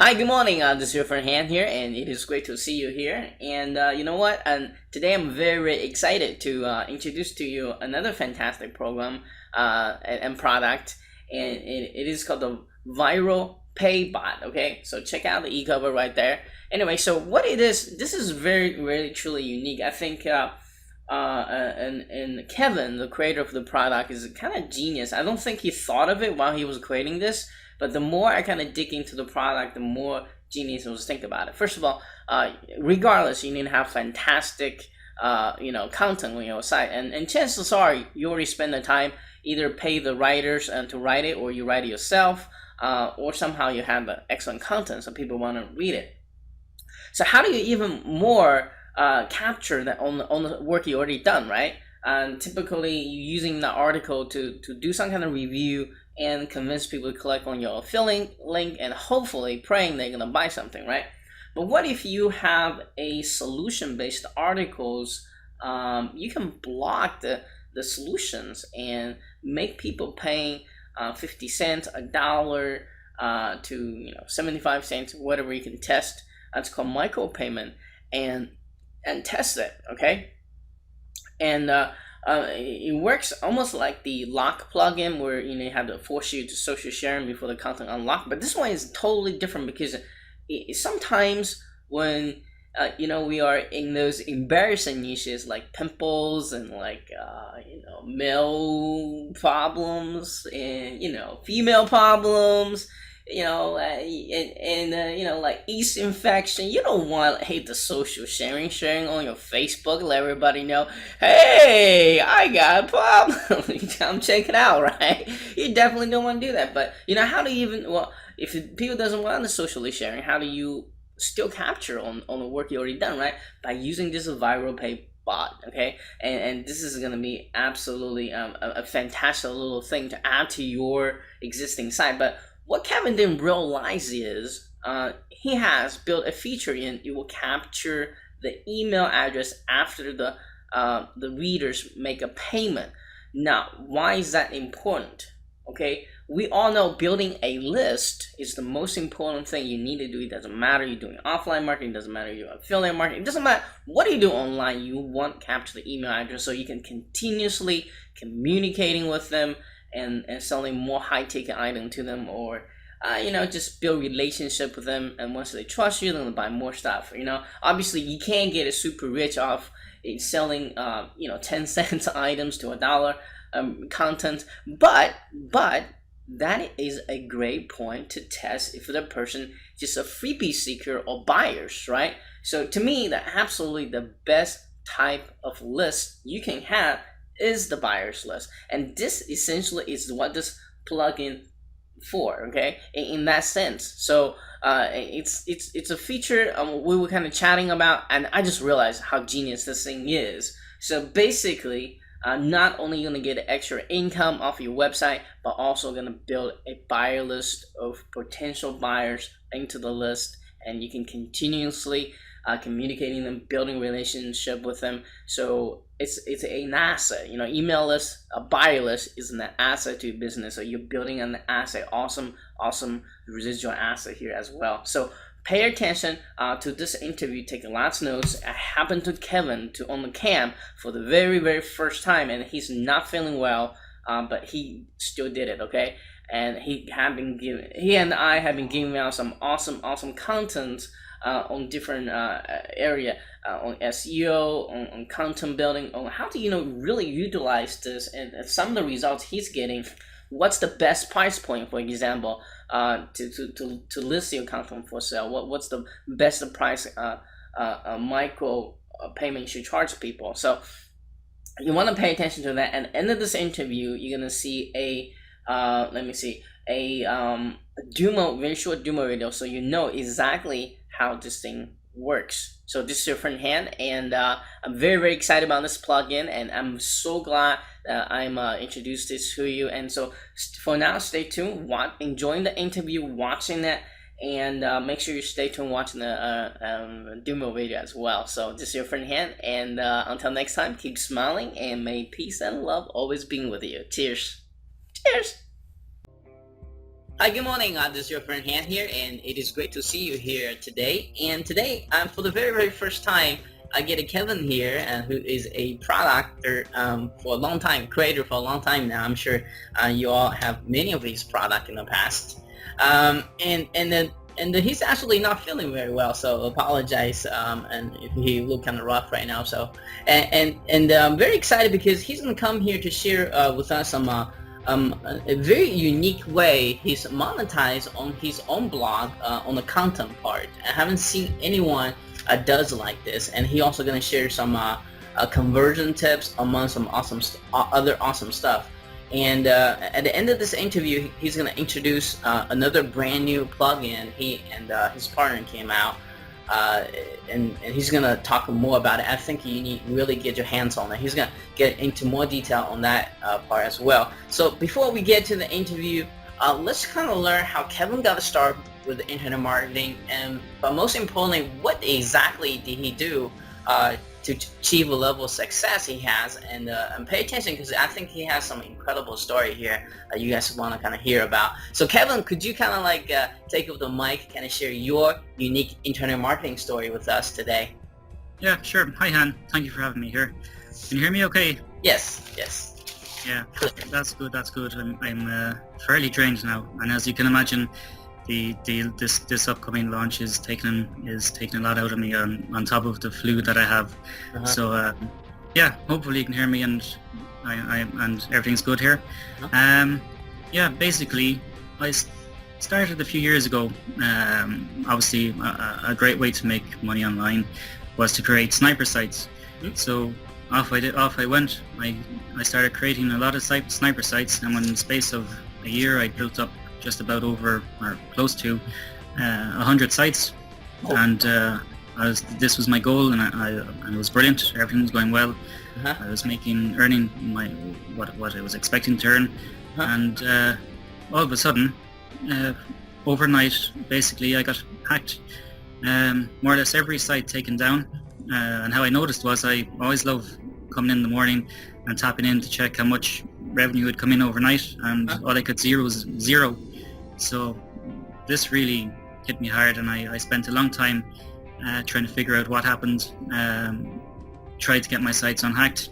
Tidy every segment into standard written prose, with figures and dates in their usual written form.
Hi, good morning. This is your friend Han here, and it is great to see you here. And you know what? And today I'm very excited to introduce to you another fantastic program and product, and it is called the Viral Pay Bot. Okay, so check out the e-cover right there. Anyway, so what it is, this is very, really, truly unique. I think. And Kevin, the creator of the product, is kind of genius. I don't think he thought of it while he was creating this, but the more I kind of dig into the product, the more genius I was think about it. First of all, regardless, you need to have fantastic, content on your site, and chances are you already spend the time either pay the writers to write it, or you write it yourself, or somehow you have excellent content so people want to read it. So how do you even more capture that on the work you already done, right? And typically you're using the article to do some kind of review and convince people to click on your affiliate link and hopefully praying they're gonna buy something, right? But what if you have a solution-based articles? You can block the solutions and make people paying 50 cents, a dollar, to 75 cents, whatever you can test. That's called micropayment, and test it, okay? And it works almost like the lock plugin, where you have to force you to social sharing before the content unlock. But this one is totally different because sometimes when we are in those embarrassing niches like pimples and like male problems and female problems, like yeast infection. You don't want the social sharing on your Facebook, let everybody know, hey, I got a problem. Come check it out, right? You definitely don't want to do that. But how do you even, if people doesn't want the socially sharing, how do you still capture on the work you already done, right? By using this viral pay bot, okay? And this is going to be absolutely a fantastic little thing to add to your existing site. But what Kevin didn't realize is he has built a feature in it will capture the email address after the readers make a payment. Now, why is that important? Okay, we all know building a list is the most important thing you need to do. It doesn't matter you're doing offline marketing, it doesn't matter you're affiliate marketing, it doesn't matter what you do online. You want to capture the email address so you can continuously communicating with them and selling more high-ticket item to them, or just build relationship with them, and once they trust you, then they'll buy more stuff. Obviously you can't get super rich off selling 10 cents items to $1 content, but that is a great point to test if the person just a freebie seeker or buyers, right? So to me, absolutely the best type of list you can have is the buyers list, and this essentially is what this plugin for, okay, in that sense. So it's a feature we were kind of chatting about, and I just realized how genius this thing is. So basically, not only you're gonna get extra income off your website, but also gonna build a buyer list of potential buyers into the list, and you can continuously communicating them, building relationship with them. So it's an asset. Email list, a buyer list is an asset to your business. So you're building an asset, awesome residual asset here as well. So pay attention to this interview. Take lots of notes. I happened to Kevin on the cam for the very, very first time, and he's not feeling well, but he still did it. Okay, and he and I have been giving out some awesome content on different area, on SEO, on content building, on how to really utilize this, and some of the results he's getting. What's the best price point, for example, to list your content for sale? What's the best price micro payment you should charge people? So you want to pay attention to that. And at the end of this interview, you're gonna see a demo, very short demo video, so you know exactly how this thing works. So this is your friend Han, and I'm very, very excited about this plugin, and I'm so glad that I'm introduced this to you. And so for now, stay tuned, enjoying the interview, watching it, and make sure you stay tuned watching the demo video as well. So this is your friend Han, and until next time, keep smiling, and may peace and love always be with you. Cheers. Hi, good morning. This is your friend Han here, and it is great to see you here today. And today, for the very, very first time, I get a Kevin here, who is a producter for a long time, creator for a long time now. I'm sure you all have many of his product in the past. And then he's actually not feeling very well, so apologize. And if he look kind of rough right now, so and I'm very excited because he's gonna come here to share with us some. A very unique way he's monetized on his own blog on the content part. I haven't seen anyone does like this, and he also going to share some conversion tips among some awesome other awesome stuff. And at the end of this interview, he's going to introduce another brand new plugin. He and his partner came out. And he's gonna talk more about it. I think you need to really get your hands on it. He's gonna get into more detail on that part as well. So before we get to the interview, let's kind of learn how Kevin got started with the internet marketing, but most importantly, what exactly did he do to achieve a level of success he has, and pay attention because I think he has some incredible story here you guys want to kind of hear about. So Kevin, could you kind of like take over the mic, kind of share your unique internet marketing story with us today? Yeah, sure. Hi, Han. Thank you for having me here. Can you hear me okay? Yes. Yeah, that's good. I'm fairly drained now, and as you can imagine, this upcoming launch is taking a lot out of me on top of the flu that I have. So yeah, hopefully you can hear me and and everything's good here. Yeah, basically I started a few years ago. Obviously a great way to make money online was to create sniper sites. So off I went. I started creating a lot of sniper sites, and within the space of a year I built up just about over or close to 100 sites. And this was my goal, and it was brilliant. Everything was going well. I was earning what I was expecting to earn, and all of a sudden, overnight, basically, I got hacked. More or less every site taken down. And how I noticed was I always love coming in the morning and tapping in to check how much revenue had come in overnight, and all I could see was zero. So this really hit me hard, and I spent a long time trying to figure out what happened. Tried to get my sites unhacked.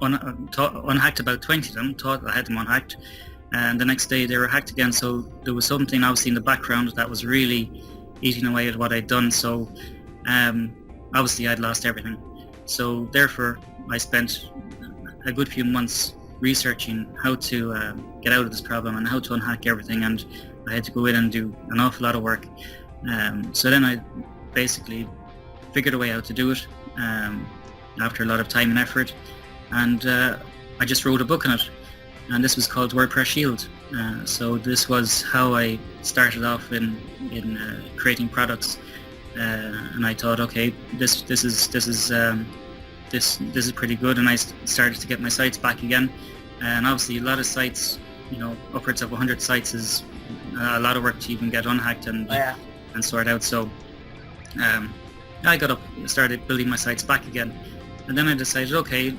Unhacked about 20 of them, thought I had them unhacked, and the next day they were hacked again. So there was something obviously in the background that was really eating away at what I'd done. So obviously I'd lost everything. So therefore I spent a good few months researching how to get out of this problem and how to unhack everything, and I had to go in and do an awful lot of work. So then I basically figured a way out to do it after a lot of time and effort, and I just wrote a book on it, and this was called WordPress Shield. So this was how I started off in creating products, and I thought, okay, this is pretty good, and I started to get my sites back again. And obviously a lot of sites, upwards of 100 sites is a lot of work to even get unhacked and sort out. So I got up, started building my sites back again, and then I decided, okay,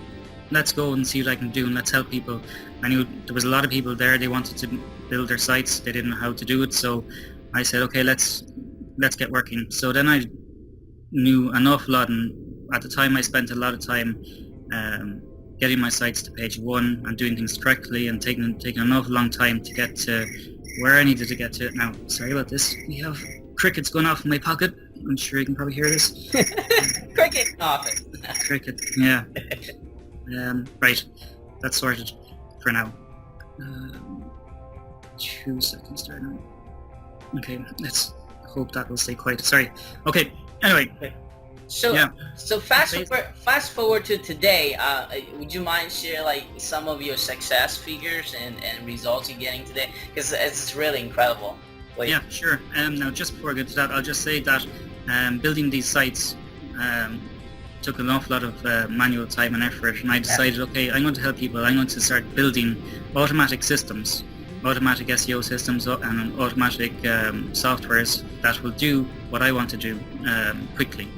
let's go and see what I can do, and let's help people. I knew there was a lot of people there, they wanted to build their sites, they didn't know how to do it, so I said, okay, let's get working. So then I knew an awful lot, and at the time I spent a lot of time getting my sites to page 1 and doing things correctly, and taking an awful long time to get to where I needed to get to. Now, sorry about this, we have crickets going off in my pocket. I'm sure you can probably hear this. Cricket office. Cricket, yeah. Right, that's sorted for now. 2 seconds there now. Okay, let's hope that will stay quiet. Sorry. Okay, anyway. So, yeah. So fast forward to today. Would you mind share like some of your success figures and results you're getting today? Because it's really incredible. Yeah, sure. Now, just before I get to that, I'll just say that building these sites took an awful lot of manual time and effort, and I decided, okay, I'm going to help people. I'm going to start building automatic systems, automatic SEO systems, and automatic softwares that will do what I want to do quickly.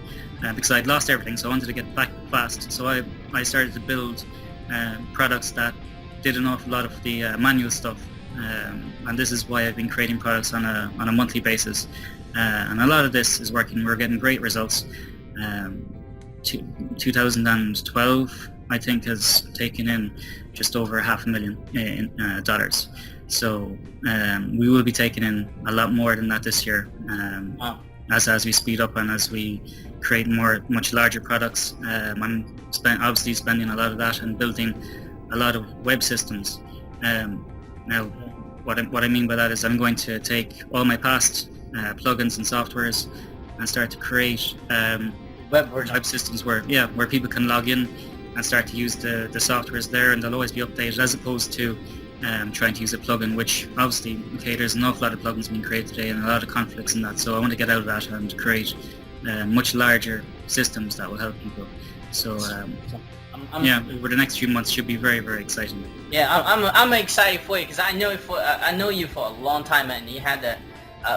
Because I'd lost everything, so I wanted to get back fast. So I started to build products that did an awful lot of the manual stuff and this is why I've been creating products on a monthly basis. And a lot of this is working. We're getting great results. 2012, I think, has taken in just over $500,000 in dollars. So we will be taking in a lot more than that this year. As we speed up and as we create much larger products. I'm obviously spending a lot of that and building a lot of web systems. Now, what I mean by that is I'm going to take all my past plugins and softwares and start to create web systems where people can log in and start to use the softwares there, and they'll always be updated, as opposed to trying to use a plugin, which obviously, okay, there's an awful lot of plugins being created today and a lot of conflicts in that, so I want to get out of that and create much larger systems that will help people. So over the next few months should be very, very exciting. Yeah, I'm excited for you, because I know you for a long time, and you had to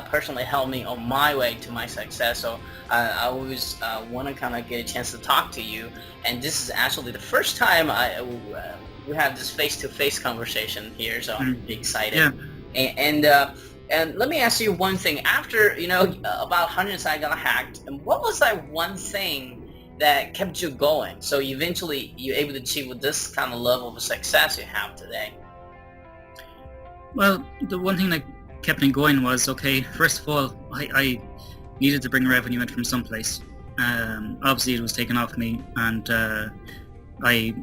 personally help me on my way to my success. So I always want to kind of get a chance to talk to you, and this is actually the first time we have this face-to-face conversation here, so I'm excited. Yeah. And let me ask you one thing. After about 100 sites got hacked, and what was that one thing that kept you going, so eventually you're able to achieve with this kind of level of success you have today? Well, the one thing that kept me going was, okay, first of all, I needed to bring revenue in from someplace. Obviously it was taken off me, and I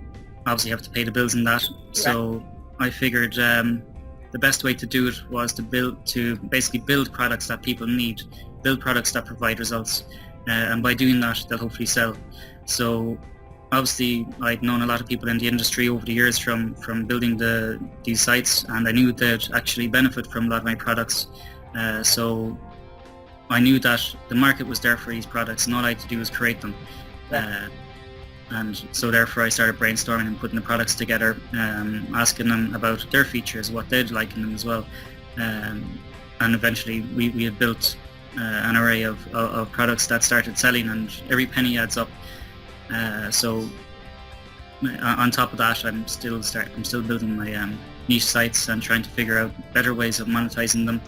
obviously have to pay the bills in that. So I figured the best way to do it was to basically build products that people need, build products that provide results, and by doing that they'll hopefully sell. So obviously I'd known a lot of people in the industry over the years from building these sites, and I knew they'd actually benefit from a lot of my products. So I knew that the market was there for these products, and all I had to do was create them. And so therefore I started brainstorming and putting the products together, asking them about their features, what they'd like in them as well. And eventually we had built an array of products that started selling, and every penny adds up. So on top of that, I'm still building my niche sites and trying to figure out better ways of monetizing them,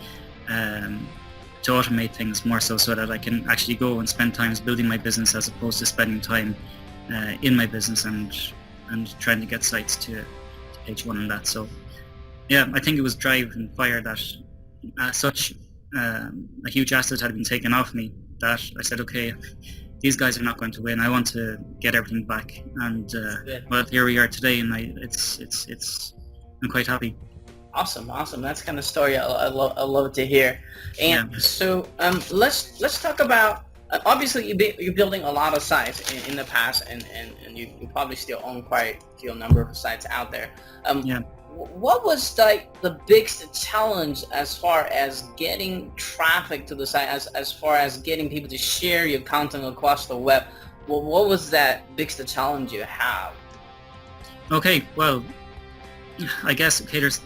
to automate things more so that I can actually go and spend time building my business as opposed to spending time in my business and trying to get sites to page one and that. So yeah, I think it was drive and fire that such a huge asset had been taken off me, that I said, okay, these guys are not going to win. I want to get everything back, and well, here we are today, and I'm quite happy. Awesome. That's the kind of story I love to hear. And so let's talk about. Obviously, you're building a lot of sites in the past, and you probably still own quite a few number of sites out there. What was like the biggest challenge as far as getting traffic to the site, as far as getting people to share your content across the web? What was that biggest challenge you have? Okay, well, I guess there's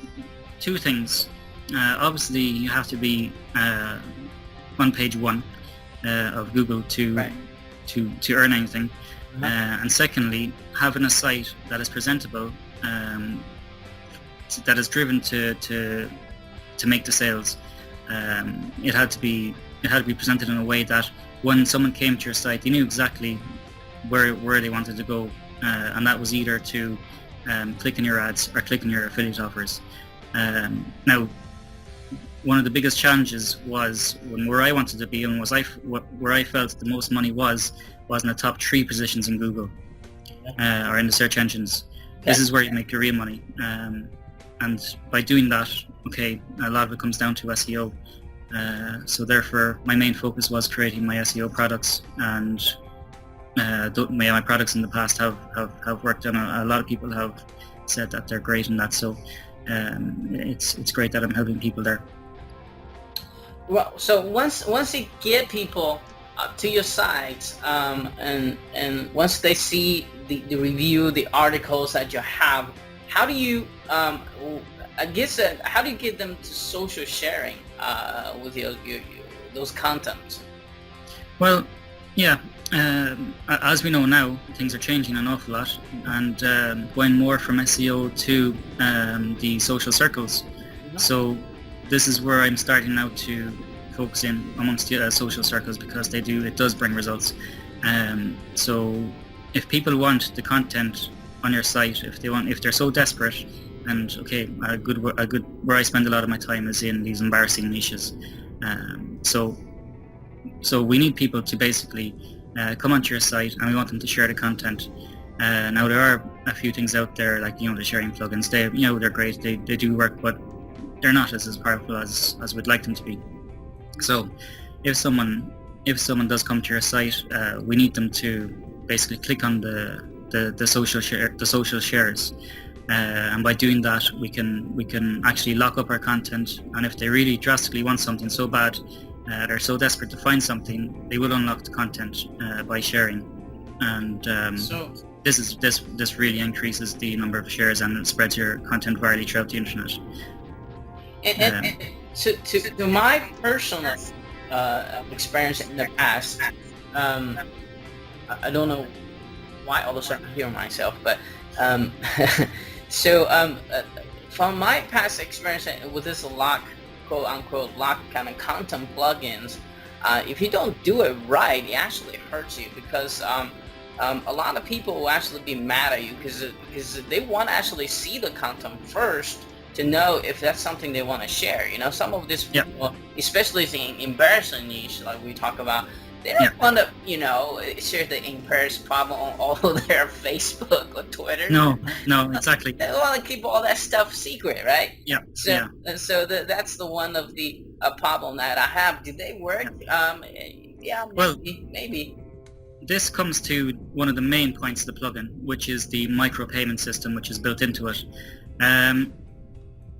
two things. Obviously, you have to be on page one of Google to earn anything, and secondly, having a site that is presentable, that is driven to make the sales. It had to be presented in a way that when someone came to your site, they knew exactly where they wanted to go, and that was either to click on your ads or click on your affiliate offers. Now, one of the biggest challenges was where I wanted to be, and where I felt the most money was in the top 3 positions in Google, or in the search engines. This is where you make your real money. And by doing that, okay, a lot of it comes down to SEO. So therefore, my main focus was creating my SEO products, and my products in the past have worked, and a lot of people have said that they're great in that. So it's great that I'm helping people there. Well, so once you get people to your site, and once they see the review, the articles that you have, how do you how do you get them to social sharing with your those contents? Well, yeah, as we know now, things are changing an awful lot, and going more from SEO to the social circles. So this is where I'm starting now to focus in amongst the social circles, because it does bring results. So if people want the content on your site, if they're so desperate, and a good where I spend a lot of my time is in these embarrassing niches. So we need people to basically come onto your site, and we want them to share the content. Now there are a few things out there, like the sharing plugins. They're great. They do work, but they're not as powerful as we'd like them to be. So if someone does come to your site, we need them to basically click on the social shares, and by doing that we can actually lock up our content. And if they really drastically want something so bad, they're so desperate to find something, they will unlock the content by sharing. And So this really increases the number of shares, and it spreads your content virally throughout the internet. and to my personal experience in the past, I don't know why all of a sudden I hear myself, but from my past experience with this lock, quote unquote lock kind of content plugins, if you don't do it right, it actually hurts you, because a lot of people will actually be mad at you because they want to actually see the content first to know if that's something they want to share. Some of these people, especially in embarrassing niche, like we talk about, they don't want to, share the embarrassing problem on all of their Facebook or Twitter. No, exactly. They want to keep all that stuff secret, right? Yeah. So that's the one of the problem that I have. Do they work? Maybe. This comes to one of the main points of the plugin, which is the micropayment system, which is built into it.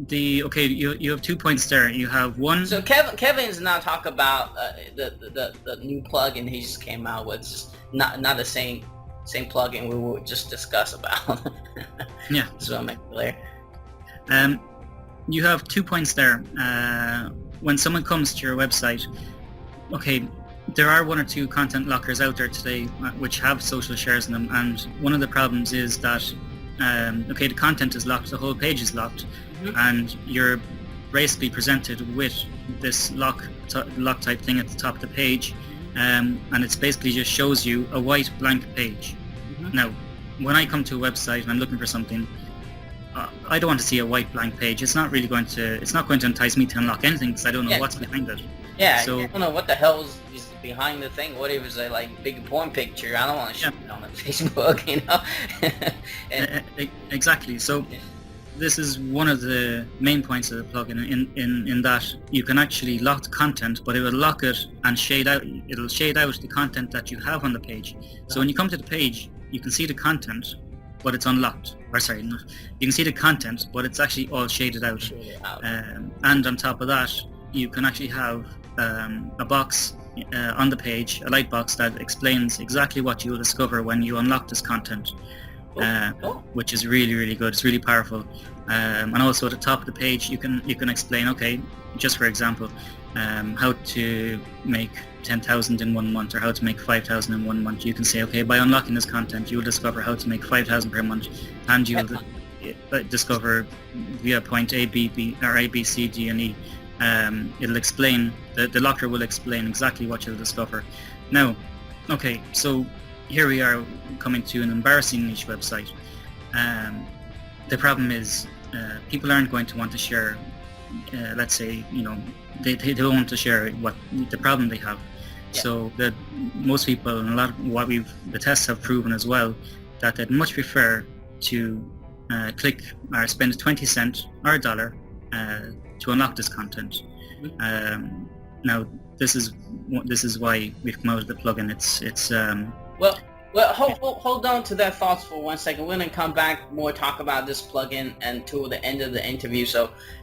You have 2 points there. You have one. So Kevin's now talk about the new plugin he just came out with. It's not the same plugin we would just discuss about. Yeah. So I'll make it clear. You have 2 points there. When someone comes to your website, there are 1 or 2 content lockers out there today which have social shares in them, and one of the problems is that the content is locked, the whole page is locked, and you're basically presented with this lock type thing at the top of the page, and it basically just shows you a white blank page. Now, when I come to a website and I'm looking for something, I don't want to see a white blank page. It's not going to entice me to unlock anything, because I don't know what's behind it. Yeah, so, I don't know what the hell is behind the thing. What if it's a big porn picture? I don't want to shoot it on Facebook, Exactly. So this is one of the main points of the plugin, in that you can actually lock the content, but it will lock it and shade out. It'll shade out the content that you have on the page. So when you come to the page, you can see the content, but it's unlocked. You can see the content, but it's actually all shaded out. And on top of that, you can actually have a box on the page, a light box that explains exactly what you will discover when you unlock this content, which is really, really good. It's really powerful. And also at the top of the page, you can explain, just for example, how to make 10,000 in 1 month, or how to make 5,000 in 1 month. You can say, by unlocking this content, you will discover how to make 5,000 per month, and you will discover via point A, B, C, D, and E. It'll explain, the locker will explain exactly what you'll discover. Now, so here we are coming to an embarrassing niche website. The problem is people aren't going to want to share, let's say, they don't want to share what the problem they have. Yeah. So that most people, and a lot of the tests have proven as well, that they'd much prefer to click or spend 20 cents or $1 to unlock this content. Now this is why we've come out with the plugin. It's Well, hold on to that thoughts for 1 second. We're gonna come back more talk about this plugin and to the end of the interview.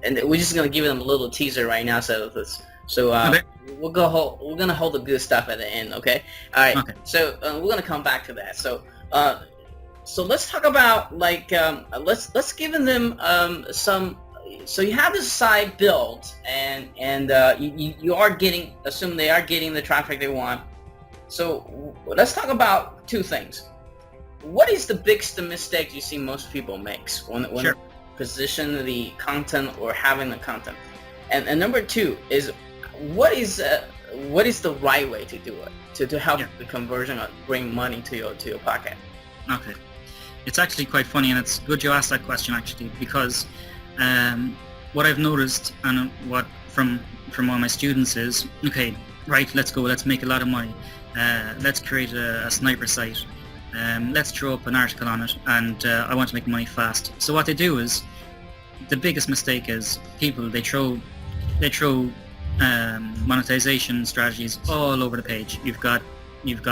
And we're just gonna give them a little teaser right now. We're gonna hold the good stuff at the end. Okay. All right. Okay. So we're gonna come back to that. So let's talk about let's give them some. So you have this site built, and you are getting, assume they are getting the traffic they want. So let's talk about 2 things. What is the biggest mistake you see most people makes when Sure. position the content or having the content, and number two is what is the right way to do it to help the conversion or bring money to your pocket? Okay. It's actually quite funny, and it's good you asked that question actually, because what I've noticed and what from all my students is, okay, right, let's make a lot of money. Let's create a sniper site. Let's throw up an article on it, and I want to make money fast. So what they do is, the biggest mistake is people, they throw monetization strategies all over the page. You've got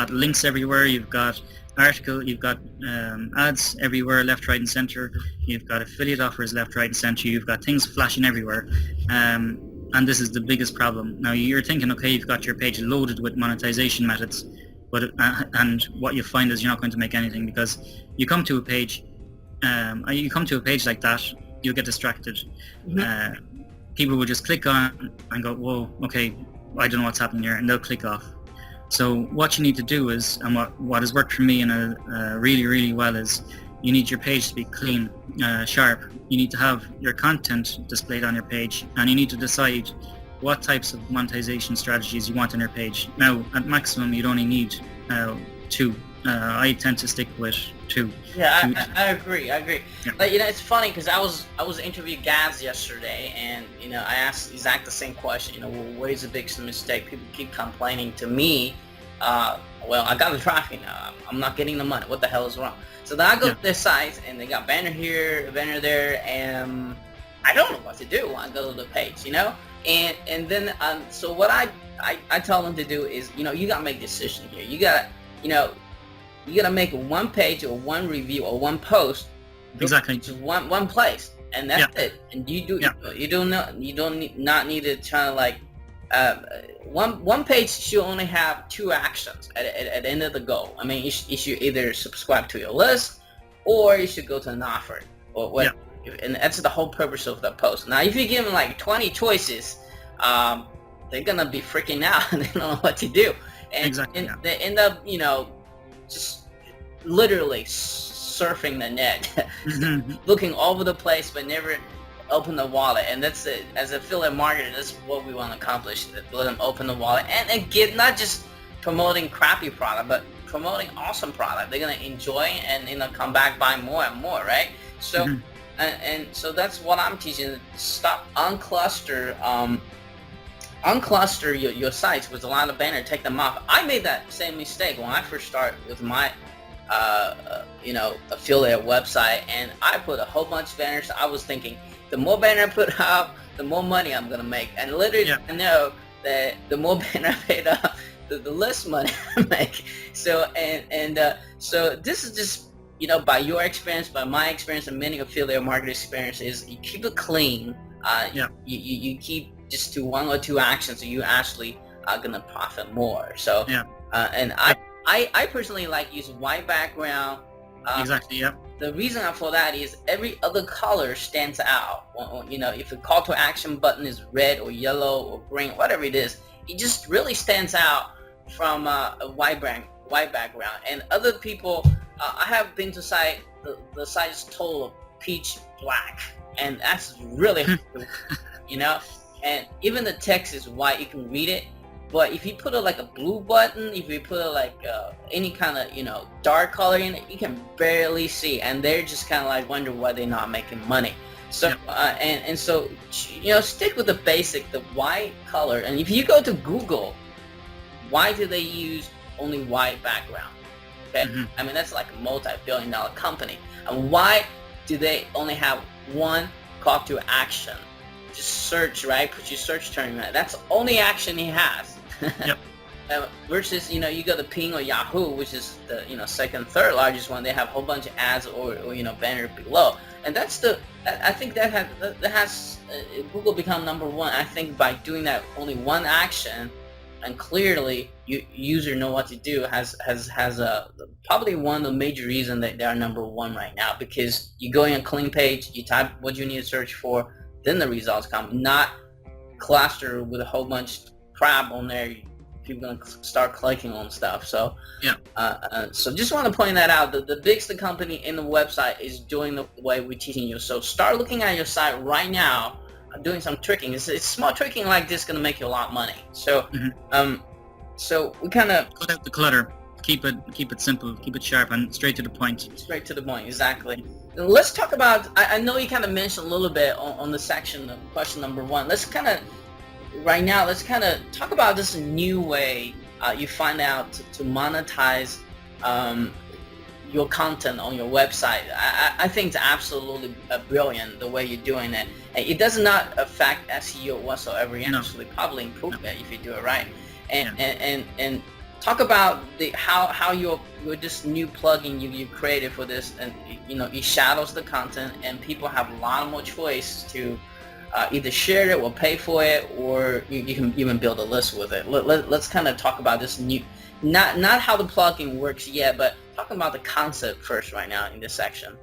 links everywhere. You've got you've got ads everywhere, left, right, and center. You've got affiliate offers left, right, and center. You've got things flashing everywhere, and this is the biggest problem. Now you're thinking, okay, you've got your page loaded with monetization methods, but and what you find is you're not going to make anything, because you come to a page like that, you'll get distracted. People will just click on and go, whoa, okay, I don't know what's happening here, and they'll click off. So what you need to do is, and what has worked for me and really, really well, is you need your page to be clean, sharp. You need to have your content displayed on your page, and you need to decide what types of monetization strategies you want on your page. Now, at maximum, you'd only need 2. I tend to stick with 2. Yeah, I agree. Yeah. But, it's funny because I was interviewing Gaz yesterday, and I asked exactly the same question. What is the biggest mistake? People keep complaining to me. Well, I got the traffic now. I'm not getting the money. What the hell is wrong? So then I go to their site, and they got banner here, banner there, and I don't know what to do when I go to the page. And then so what I tell them to do is, you gotta make a decision here. You gotta make one page or one review or one post. Exactly. Just one place, and that's it. And you don't not need to try to like one page should only have 2 actions at the end of the goal. I mean, you should either subscribe to your list, or you should go to an offer, or what. And that's the whole purpose of the post. Now, if you give them like 20 choices, they're gonna be freaking out and they don't know what to do. And they end up, just literally surfing the net, looking all over the place, but never open the wallet. And that's it. As a affiliate marketer, that's what we want to accomplish. Let them open the wallet and get, not just promoting crappy product, but promoting awesome product. They're gonna enjoy and come back, buy more and more, right? So. And so that's what I'm teaching. Stop, uncluster your sites with a lot of banners. Take them off. I made that same mistake when I first started with my affiliate website, and I put a whole bunch of banners. I was thinking, the more banner I put up, the more money I'm gonna make. And literally, I know that the more banner I paid up, the less money I make. So so this is just, by your experience, by my experience, and many affiliate marketing experiences, you keep it clean. You keep just to 1 or 2 actions, so you actually are gonna profit more. So and I personally like use white background. Exactly. Yeah. The reason for that is every other color stands out. If the call to action button is red or yellow or green, whatever it is, it just really stands out from a white background. And other people. I have been to site, the site is total peach black, and that's really hard, and even the text is white, you can read it, but if you put like a blue button, if you put like any kind of dark color in it, you can barely see, and they're just kind of like wonder why they're not making money. So and so stick with the basic, the white color. And if you go to Google, why do they use only white background? I mean, that's like a multi-billion-dollar company. And why do they only have one call to action? Just search, right? Put your search term in. That's the only action he has. Versus, you go to Ping or Yahoo, which is the second, third largest one. They have a whole bunch of ads or banner below. And that's I think that has Google become number 1. I think by doing that only one action, and clearly user know what to do, has probably one of the major reasons that they are number 1 right now, because you go in a clean page, you type what you need to search for, then the results come, not cluster with a whole bunch of crap on there, people gonna start clicking on stuff. So Yeah. so just want to point that out. The biggest company in the website is doing the way we're teaching you. So start looking at your site right now, doing some tricking. It's small tricking like this gonna make you a lot of money. So so we kind of cut out the clutter. Keep it simple. Keep it sharp and straight to the point. Straight to the point, exactly. Let's talk about, I know you kind of mentioned a little bit on the section of question number 1. Let's kind of, right now, let's kind of talk about this new way you find out to monetize your content on your website. I think it's absolutely brilliant the way you're doing it. It does not affect SEO whatsoever. You actually probably improve it if you do it right. And talk about how your this new plugin you created for this, and it shadows the content, and people have a lot more choice to either share it or pay for it, or you can even build a list with it. Let's kind of talk about this new, not how the plugin works yet, but talking about the concept first right now in this section.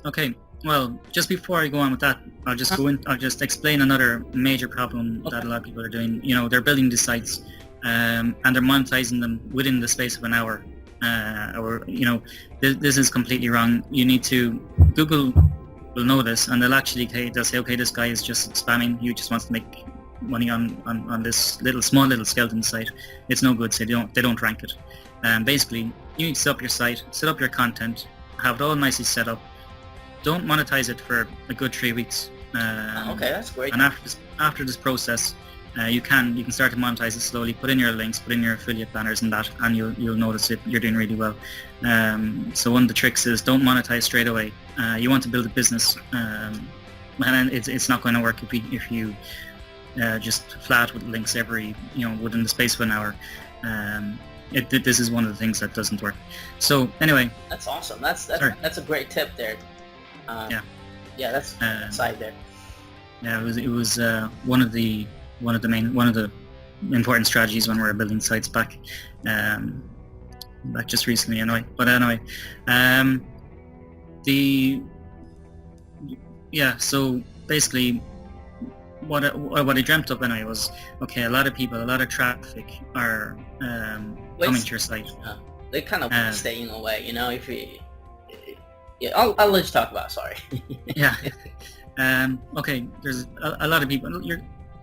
Okay. Well, just before I go on with that, I'll just I'll just explain another major problem that a lot of people are doing. They're building these sites. And they're monetizing them within the space of an hour. This is completely wrong. You need to, Google will know this, and they'll say, okay, this guy is just spamming. He just wants to make money on this small little skeleton site. It's no good, so they don't rank it. Basically, you need to set up your site, set up your content, have it all nicely set up. Don't monetize it for a good 3 weeks. Okay, that's great. And after this process, you can start to monetize it slowly. Put in your links, put in your affiliate banners and that, and you'll notice you're doing really well. So one of the tricks is don't monetize straight away. You want to build a business, and it's not going to work if you just flat with links within the space of an hour. This is one of the things that doesn't work. So anyway, that's awesome. That's a great tip there. That's side there. Yeah, it was one of the important strategies when we were building sites back just recently anyway. But anyway, so basically what I dreamt up anyway was, okay, a lot of traffic are coming to your site. They kind of stay in a way, if I'll let you talk about it, sorry. Yeah. Okay, there's a lot of people.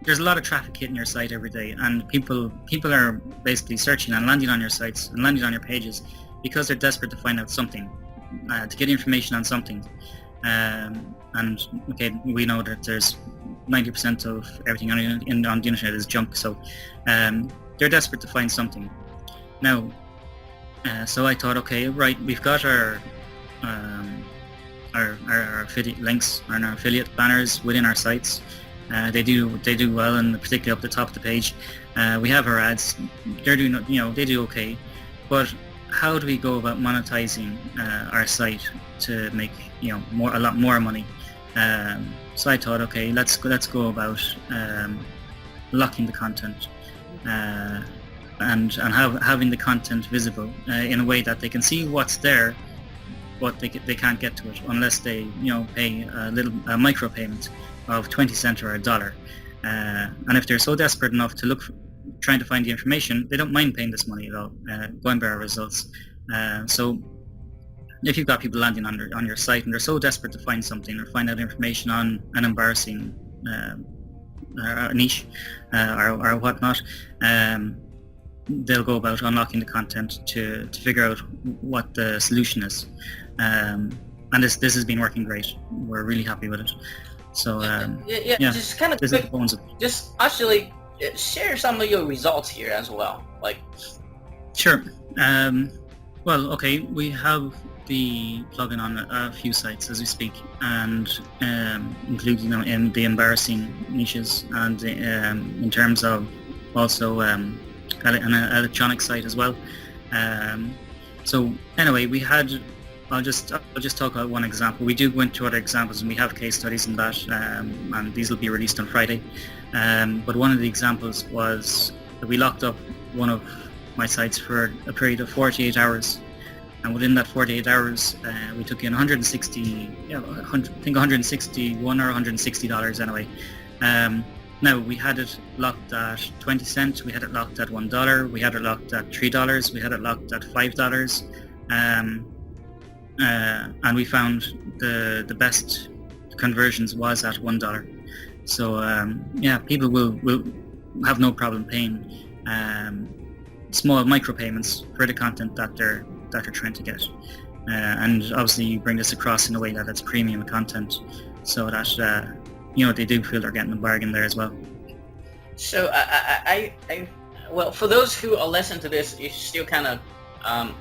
There's a lot of traffic hitting your site every day, and people are basically searching and landing on your sites and landing on your pages because they're desperate to find out something, to get information on something. And okay, we know that there's 90% of everything on the internet is junk, so they're desperate to find something. Now, so I thought, okay, right, we've got our affiliate links and our affiliate banners within our sites. They do well, and particularly up the top of the page. We have our ads. They're doing, they do okay. But how do we go about monetizing our site to make a lot more money? So I thought, okay, let's go about locking the content and having the content visible in a way that they can see what's there, but they can't get to it unless they pay a micro payment of 20 cents or $1. And if they're so desperate enough to trying to find the information, they don't mind paying this money at all, going by our results. So if you've got people landing on your site and they're so desperate to find something or find out information on an embarrassing niche or whatnot, they'll go about unlocking the content to figure out what the solution is. And this has been working great. We're really happy with it. So just kind of quick, just actually share some of your results here as well. Sure. Well, okay, we have the plugin on a few sites as we speak, and including in the embarrassing niches, and in terms of also an electronic site as well. So anyway, we had. I'll just talk about one example. We do go into other examples, and we have case studies in that, and these will be released on Friday. But one of the examples was that we locked up one of my sites for a period of 48 hours, and within that 48 hours, we took in $161 or $160 anyway. Now, we had it locked at 20 cents, we had it locked at $1, we had it locked at $3, we had it locked at $5, and we found the best conversions was at $1. So yeah, people will have no problem paying small micropayments for the content that they're trying to get. And obviously you bring this across in a way that it's premium content, so that they do feel they're getting a bargain there as well. So well, for those who are listening to this, you're still kind of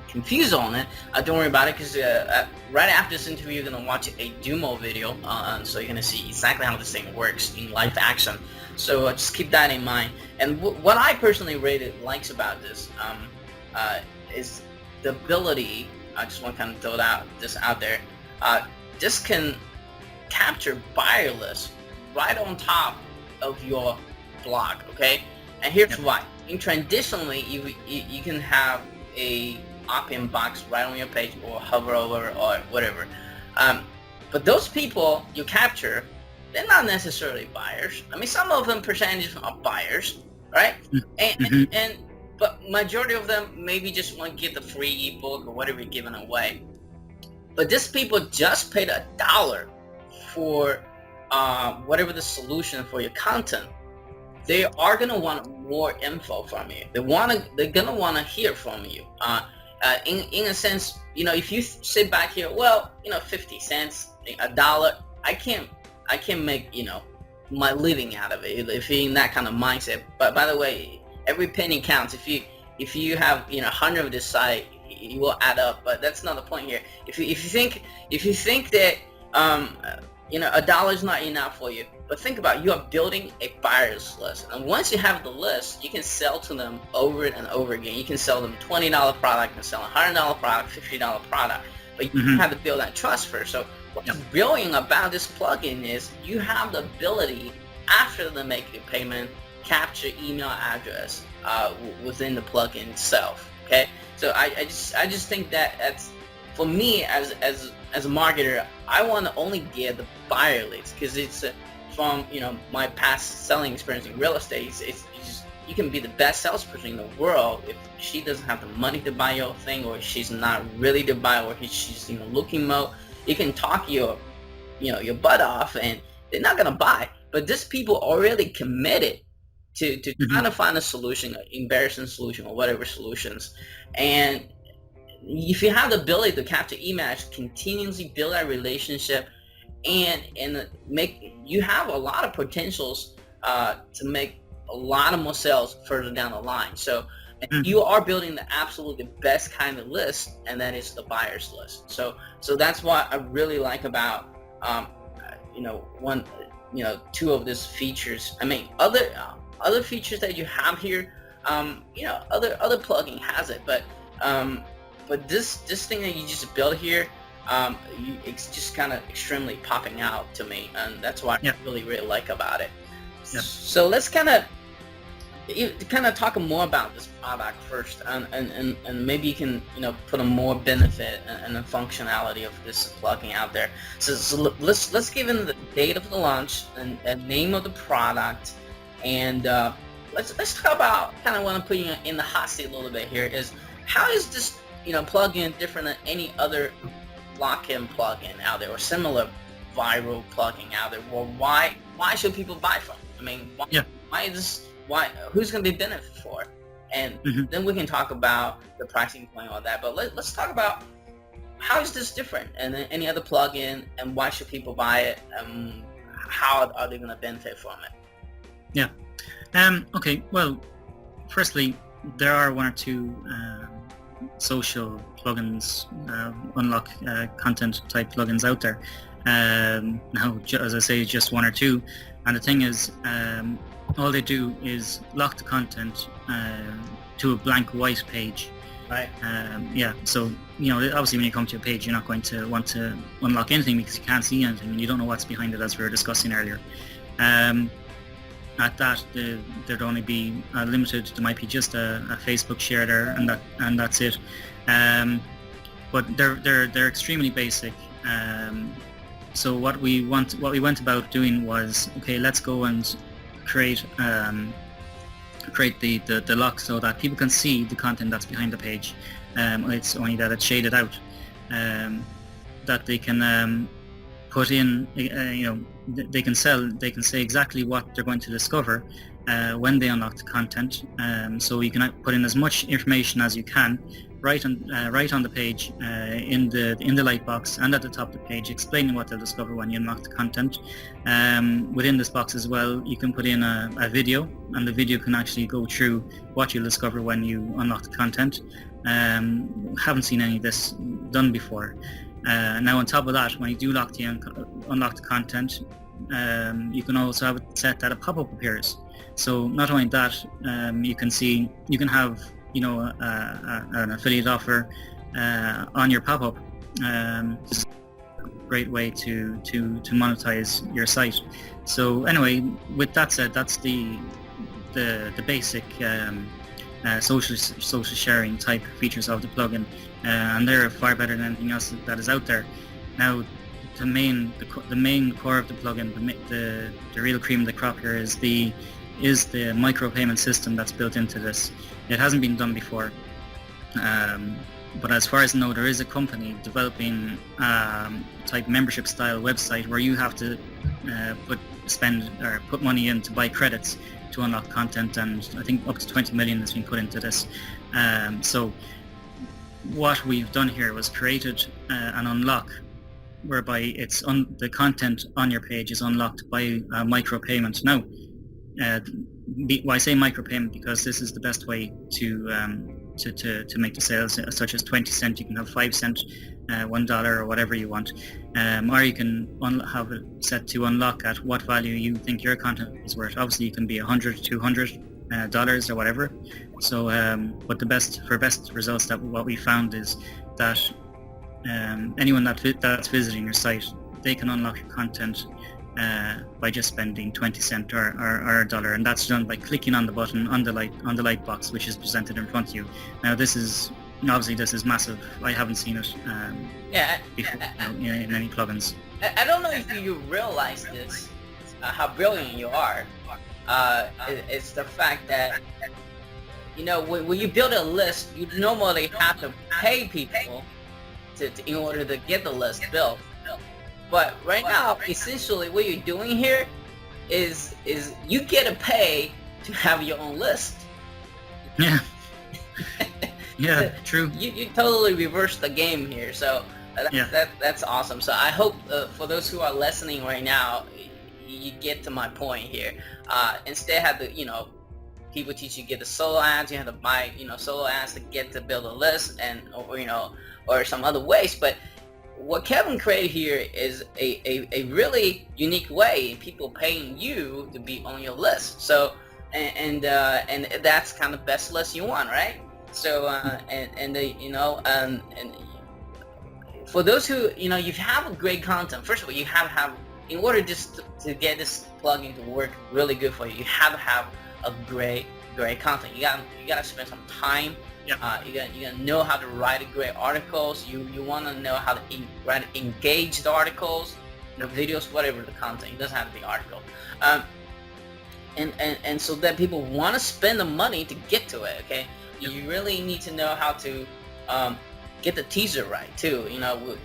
confused on it, don't worry about it, because right after this interview you're going to watch a demo video, so you're going to see exactly how this thing works in live action. So just keep that in mind. And what I personally really likes about this is the ability, I just want to kind of throw this out there, this can capture buyer lists right on top of your blog, okay? And here's why. Traditionally, you can have a opt-in box right on your page, or hover over, or whatever. But those people you capture, they're not necessarily buyers. I mean, some of them percentages are buyers, right? But majority of them maybe just want to get the free ebook or whatever you're giving away. But these people just paid $1 for whatever the solution for your content. They are gonna want more info from you. They're gonna want to hear from you. In a sense, if you sit back here, 50 cents, $1, I can't make my living out of it if you're in that kind of mindset. But by the way, every penny counts. If you have 100 of this site, it will add up. But that's not the point here. If you think that $1 is not enough for you, but think about it, you are building a buyers list, and once you have the list, you can sell to them over and over again. You can sell them $20 product, you can sell a $100 product, $50 product, but you have to build that trust first. So what's brilliant about this plugin is you have the ability, after they make a payment, capture email address within the plugin itself. Okay, so I just think that's, for me as a marketer, I want to only get the buyer leads, because it's from my past selling experience in real estate. It's just, you can be the best salesperson in the world if she doesn't have the money to buy your thing, or she's not really to buy, or she's looking mode. You can talk your butt off, and they're not gonna buy. But these people are already committed to trying to find a solution, an embarrassing solution, or whatever solutions. And if you have the ability to capture emails, continuously build that relationship, and you have a lot of potentials to make a lot of more sales further down the line. So you are building the absolutely best kind of list, and that is the buyers list. So that's what I really like about two of these features. I mean, other features that you have here, other plugin has it, but this thing that you just built here, it's just kind of extremely popping out to me, and that's what I really like about it. So let's kind of talk more about this product first, and maybe you can put a more benefit and the functionality of this plugin out there. So let's give them the date of the launch and name of the product, and let's talk about, kind of want to put you in the hot seat a little bit here, is how is this plugin different than any other lock-in plugin out there, or similar viral plugin out there? Well, why should people buy from it? I mean, why who's going to be benefit for it? And then we can talk about the pricing point on that. But let's talk about how is this different than any other plugin, and why should people buy it, and how are they going to benefit from it? Okay, well, firstly, there are one or two social plugins, unlock content type plugins out there. Now, as I say, just one or two, and the thing is, all they do is lock the content to a blank white page. Right. So obviously when you come to a page, you're not going to want to unlock anything, because you can't see anything and you don't know what's behind it, as we were discussing earlier. At that, there'd only be limited. There might be just a Facebook share there, and that's it. But they're extremely basic. So what we went about doing was, okay, let's go and create the lock so that people can see the content that's behind the page. It's only that it's shaded out. That they can put in, they can say exactly what they're going to discover when they unlock the content. So you can put in as much information as you can right on the page, in the light box and at the top of the page, explaining what they'll discover when you unlock the content. Within this box as well, you can put in a video, and the video can actually go through what you'll discover when you unlock the content. Haven't seen any of this done before. Now on top of that, when you do unlock the content, you can also have it set that a pop-up appears. So not only that, you can have an affiliate offer on your pop-up. It's a great way to monetize your site. So anyway, with that said, that's the basic social sharing type features of the plugin, and they're far better than anything else that is out there. Now, the main core of the plugin, the real cream of the crop here is the micropayment system that's built into this. It hasn't been done before, but as far as I know, there is a company developing type membership style website where you have to put money in to buy credits to unlock content, and I think up to 20 million has been put into this. So what we've done here was created an unlock whereby the content on your page is unlocked by a micropayment. Now, I say micropayment because this is the best way to make the sales, such as 20 cents. You can have 5 cents, $1, or whatever you want, or you can have it set to unlock at what value you think your content is worth. Obviously, it can be $100, $200 dollars or whatever. So, but the best results that what we found is that anyone that's visiting your site, they can unlock your content by just spending 20 cents or $1, and that's done by clicking on the button on the light box, which is presented in front of you. Now, this is massive. I haven't seen it before in any plugins. I don't know if you realize this, how brilliant you are. It's the fact that when you build a list, you normally have to pay people in order to get the list built. But right now, essentially, what you're doing here is you get to pay to have your own list. Yeah. Yeah, true. You totally reversed the game here. So that's awesome. So I hope for those who are listening right now, you get to my point here. Instead, have the people teach you to get the solo ads. You have to buy solo ads to build a list, and or some other ways. But what Kevin created here is a really unique way, people paying you to be on your list. So and that's kind of best list you want, right? So and for those who you have great content. First of all, you have in order just to get this plugin to work really good for you, you have to have a great content. You gotta spend some time. Yeah. You gotta know how to write great articles. You want to know how to write engaged articles, videos, whatever the content. It doesn't have to be article. And so that people want to spend the money to get to it. Okay. Yep. You really need to know how to get the teaser right too.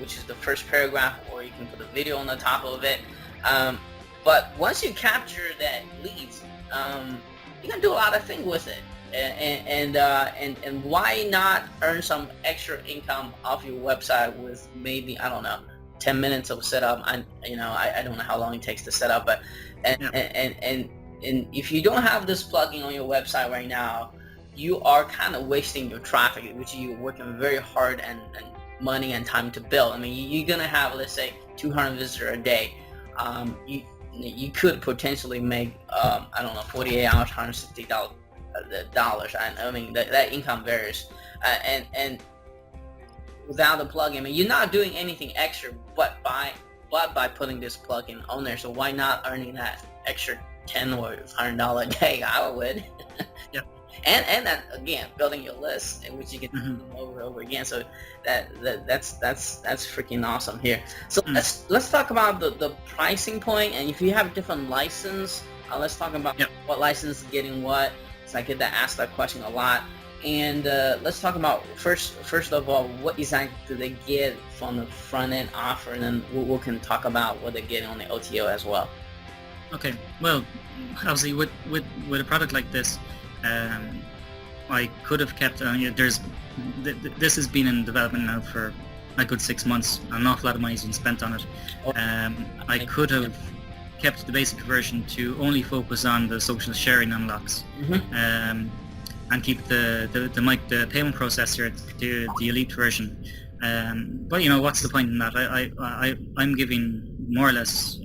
Which is the first paragraph, or you can put a video on the top of it. But once you capture that leads, you can do a lot of things with it. And why not earn some extra income off your website with maybe 10 minutes of setup? I don't know how long it takes to set up, but and if you don't have this plugin on your website right now, you are kind of wasting your traffic, which you're working very hard and money and time to build. I mean, you're gonna have, let's say, 200 visitors a day. You could potentially make 48 hours, $160. I mean that income varies, and without the plugin, I mean, you're not doing anything extra, but by putting this plugin on there. So why not earning that extra $10 or $100 a day? I would. Yep. And then again, building your list, in which you can do them over and over again. So that's freaking awesome here. So let's talk about the pricing point, and if you have different license. Let's talk about Yep. what license is getting what. So I get to ask that question a lot. And let's talk about first of all, what exactly do they get from the front end offer, and then we can talk about what they get on the OTO as well. Okay. Well, obviously with a product like this, I could have kept. This has been in development now for a good 6 months. An awful lot of money has been spent on it. I could have kept the basic version to only focus on the social sharing unlocks, and keep the payment processor to the elite version. But what's the point in that? I'm giving more or less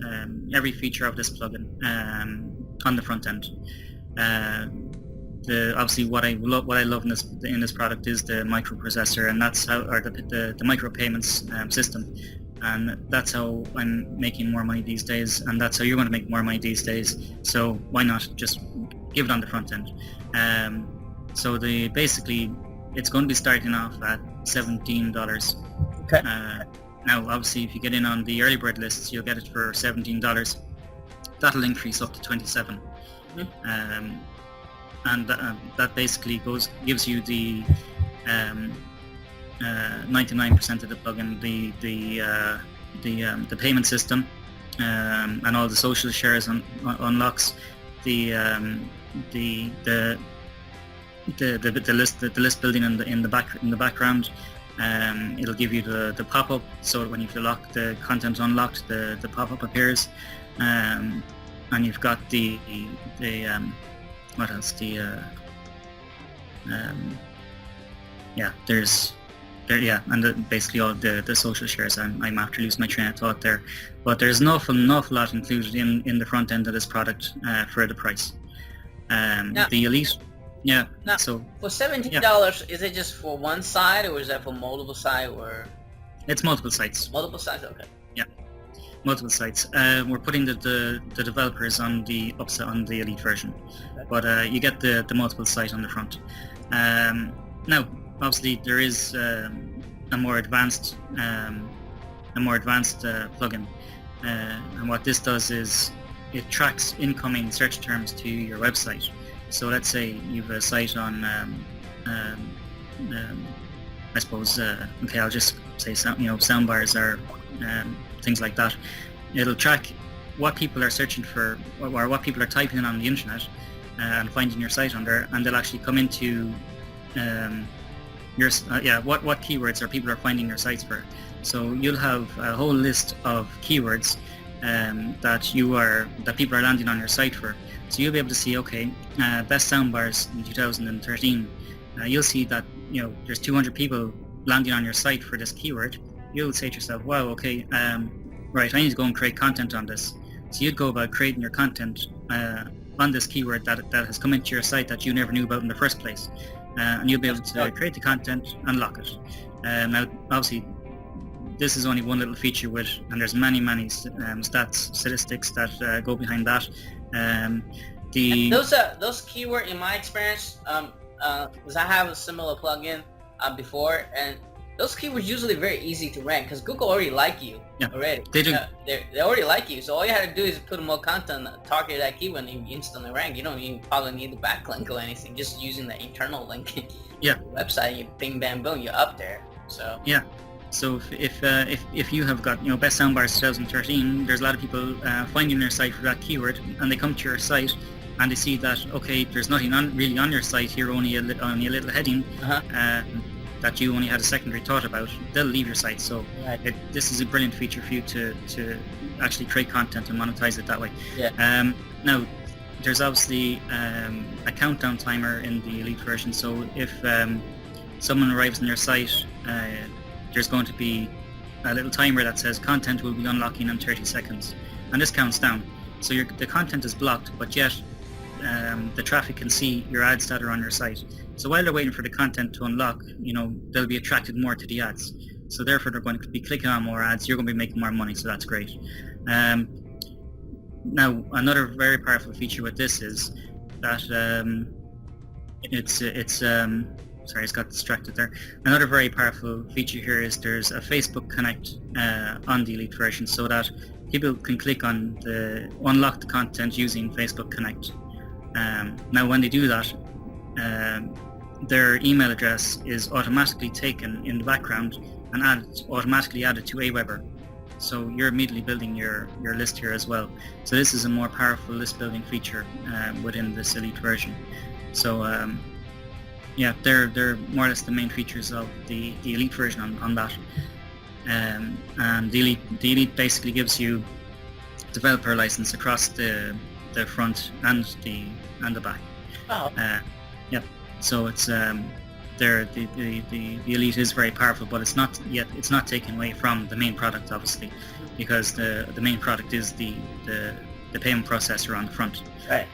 every feature of this plugin on the front end. Obviously what I love in this product is the microprocessor, and that's how, or the micropayments system, and that's how I'm making more money these days, and that's how you're going to make more money these days. So why not just give it on the front end? So basically it's going to be starting off at $17. Okay. Now obviously if you get in on the early bird lists, you'll get it for $17. That'll increase up to $27. And that basically gives you the 99% of the plugin, the payment system, and all the social shares unlocks, the list building in the background. It'll give you the pop-up, so when you lock the content unlocked, the pop-up appears, and you've got what else? And basically all the social shares. I'm after losing my train of thought there, but there's an awful lot included in the front end of this product for the price. The elite. Yeah. Now, so for $17, is it just for one site, or is that for multiple sites, or? It's multiple sites. Multiple sites, okay. Yeah, multiple sites. We're putting the developers on the elite version, okay. But you get the multiple site on the front. Now, obviously, there is a more advanced plugin, and what this does is it tracks incoming search terms to your website. So let's say you've a site on, I suppose, okay, I'll just say soundbars or things like that. It'll track what people are searching for, or what people are typing in on the internet and finding your site under, and they'll actually come into what keywords are people are finding your sites for. So you'll have a whole list of keywords that people are landing on your site for. So you'll be able to see, okay, best soundbars in 2013. You'll see that there's 200 people landing on your site for this keyword. You'll say to yourself, wow, okay, right, I need to go and create content on this. So you'd go about creating your content on this keyword that has come into your site that you never knew about in the first place, and you'll be able to create the content and lock it. Now, obviously, this is only one little feature and there's many statistics that go behind that. Those keyword, in my experience, because I have a similar plugin before, and those keywords usually very easy to rank because Google already like you already. They do. They already like you, so all you have to do is put more content, target that keyword, and you instantly rank. You don't even probably need the backlink or anything. Just using the internal link. Website, you bing bam boom, you're up there. So yeah. So if you have got best soundbars 2013, there's a lot of people finding your site for that keyword, and they come to your site and they see that, okay, there's nothing really on your site here, only a little heading that you only had a secondary thought about. They'll leave your site. So this is a brilliant feature for you to actually create content and monetize it that way. Now, there's obviously a countdown timer in the elite version. So if someone arrives on your site, there's going to be a little timer that says content will be unlocking in 30 seconds, and this counts down. So the content is blocked, but yet the traffic can see your ads that are on your site. So while they're waiting for the content to unlock, they'll be attracted more to the ads. So therefore they're going to be clicking on more ads. You're going to be making more money, so that's great. Now, another very powerful feature with this is that sorry, I just got distracted there. Another very powerful feature here is there's a Facebook Connect on the Elite version, so that people can click on the unlock the content using Facebook Connect. Now when they do that, their email address is automatically taken in the background and automatically added to Aweber. So you're immediately building your list here as well. So this is a more powerful list building feature within this Elite version. So yeah, they're more or less the main features of the Elite version on that. And the Elite basically gives you developer license across the front and the back. Oh. Yeah. So it's the Elite is very powerful, but it's not taken away from the main product, obviously, because the main product is the payment processor on the front. Right.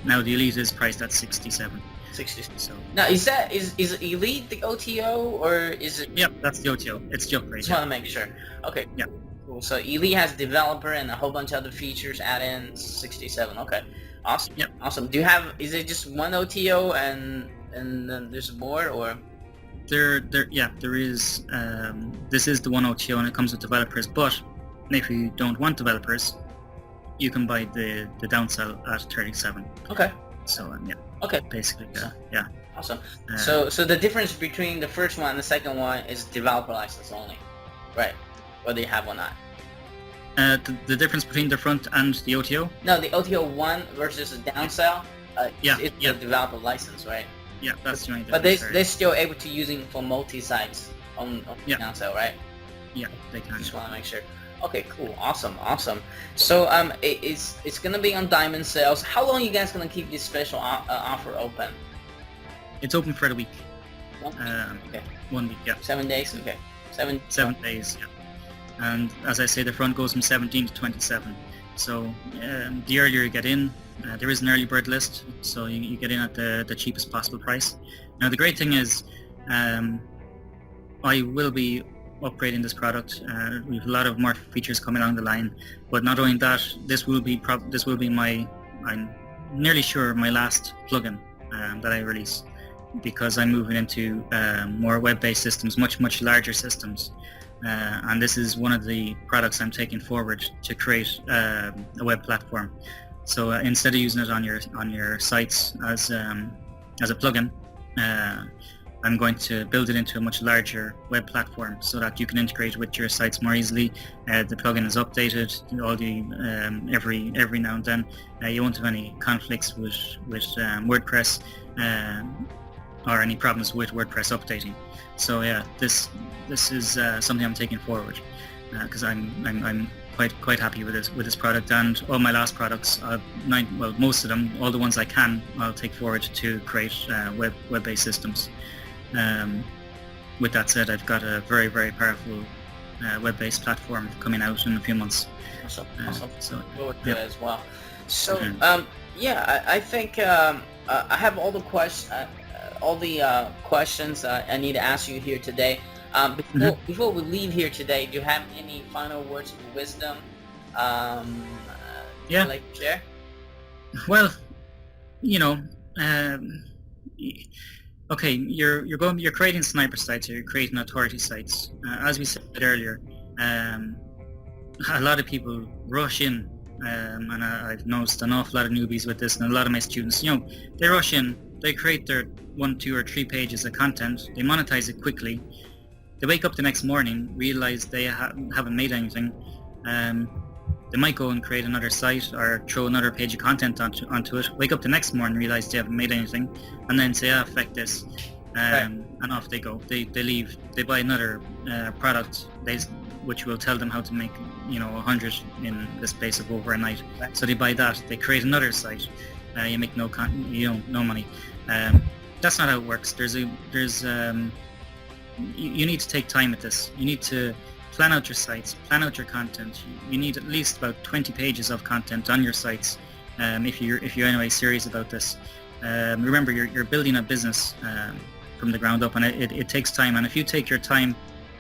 Now the Elite is priced at 67. 60. So Now, is Elite the OTO, or is it? yep, that's the OTO. It's the upgrade. Just want to make sure. Okay. Yeah. Cool. So Elite has developer and a whole bunch of other features. Add in 67. Okay. Awesome. Yep. Awesome. Is it just one OTO and then there's more, or? There is. This is the one OTO, and it comes with developers. But if you don't want developers, you can buy the downsell at 37. Okay. So yeah. Okay. Basically, yeah. Awesome. So the difference between the first one and the second one is developer license only, right? Whether you have or not. The difference between the front and the OTO? No, the OTO 1 versus the downsell. It's yeah. the developer license, right? Yeah, that's the only But difference. they're still able to using for multi-sites on Yeah. downsell, right? Yeah, they can. Just want to make sure. Okay, cool, awesome. So it's gonna be on Diamond Sales. How long are you guys gonna keep this special offer open? It's open for the week. 1 week? Okay. 1 week, yeah. 7 days. Okay. 7 days, yeah. And as I say, the front goes from 17 to 27. So the earlier you get in, there is an early bird list, so you get in at the cheapest possible price. Now the great thing is, I will be upgrading this product. We have a lot of more features coming along the line, but not only that, this will be I'm nearly sure my last plugin that I release, because I'm moving into more web-based systems, much larger systems. And this is one of the products I'm taking forward to create a web platform. So instead of using it on your sites as a plugin, I'm going to build it into a much larger web platform so that you can integrate with your sites more easily. The plugin is updated all the every now and then. You won't have any conflicts with WordPress or any problems with WordPress updating. So yeah, this is something I'm taking forward because I'm quite happy with this product, and all my last products, most of them, all the ones I can, I'll take forward to create web-based systems. With that said, I've got a very powerful web-based platform coming out in a few months. Awesome. So Forward to yep. that as well. So Mhm. I think I have all the questions I need to ask you here today. Before we leave here today, do you have any final words of wisdom? Yeah. You'd like to share? Well, okay, you're creating sniper sites, or you're creating authority sites. As we said earlier, a lot of people rush in, and I've noticed an awful lot of newbies with this, and a lot of my students, they rush in, they create their 1, 2, or 3 pages of content, they monetize it quickly, they wake up the next morning, realize they haven't made anything. They might go and create another site or throw another page of content onto it, wake up the next morning, realize they haven't made anything, and then say, feck this, and off they go. They leave, they buy another product, which will tell them how to make 100 in the space of over a night. Right. So they buy that, they create another site, you make no money. That's not how it works. You need to take time at this. You need to plan out your sites, plan out your content. You need at least about 20 pages of content on your sites if you're anyway serious about this. Remember, you're building a business from the ground up, and it takes time. And if you take your time,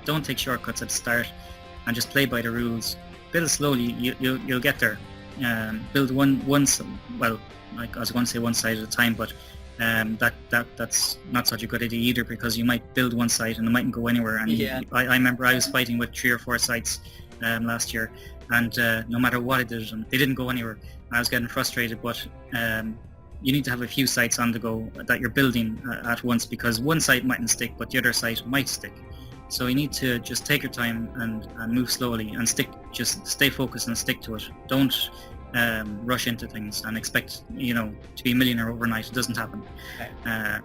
don't take shortcuts at the start, and just play by the rules. Build slowly. You'll get there. Build one like I was going to say one site at a time, but that's not such a good idea either, because you might build one site and it mightn't go anywhere. And Yeah. I remember I was fighting with 3 or 4 sites last year, and no matter what I did, and they didn't go anywhere. I was getting frustrated, but you need to have a few sites on the go that you're building at once, because one site mightn't stick, but the other site might stick. So you need to just take your time and move slowly and just stay focused and stick to it. Don't rush into things and expect, to be a millionaire overnight. It doesn't happen. Okay.